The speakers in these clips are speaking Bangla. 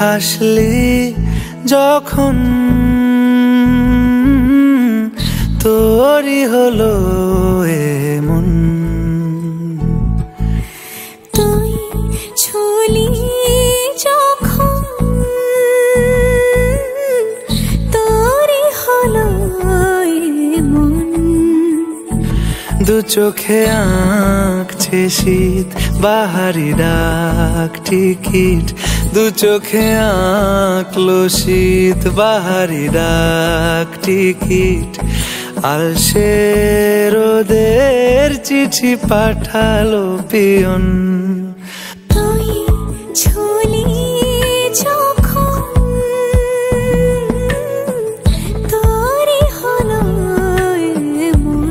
হাসলি যখন তোরই হলো এমন, তুই ছুলি যখন তোরই হলো এমন। দু চোখে আঁকছে শীত বাহারি ডাক টিকিট, দু চোখে আঁকলো শীত বাহারি ডাক টিকিট। আলসে রোদের চিঠি পাঠালো পিয়ন, তুই ছুলি যখন তোরই হলো এমন।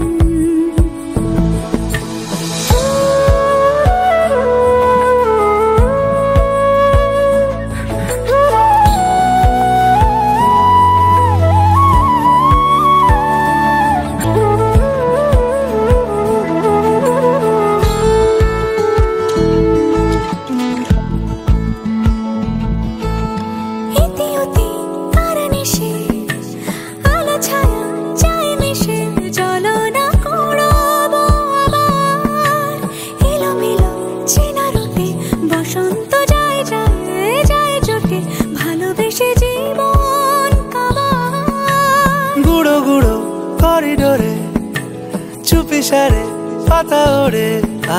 গুঁড়ো গুঁড়ো করিডোরে চুপি সারে পাতা ওড়ে,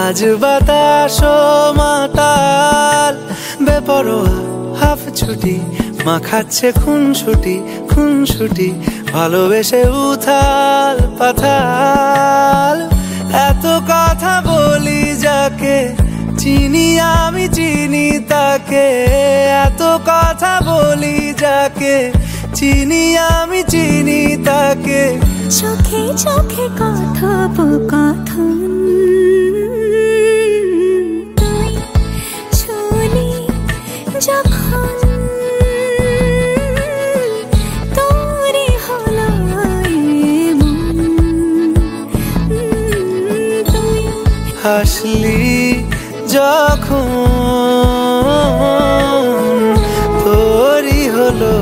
আজ বাতাস মাতাল বেপরোয়া হাফ ছুটি, মাখাচ্ছে খুনসুটি খুনসুটি, ভালোবেসে উথাল পাথাল। এত কথা বলি যাকে চিনি আমি চিনি তাকে, এত কথা বলি যাকে চিনি আমি চিনি তাকে। চোখে চোখে কথোপকথন, তুই ছুলি যখন তোরই হলো এমন। তুই হাসলি যখন তোরই হলো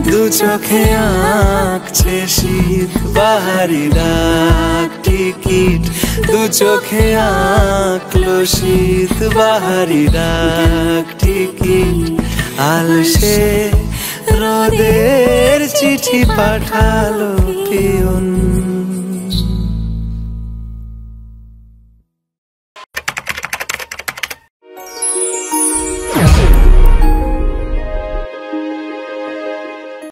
দু চোখে আঁকছে শীত বাহারি ডাক টিকিট, দু চোখে আঁকলো শীত বাহারি ডাক টিকিট। আলসে রোদের চিঠি পাঠালো পিয়ন।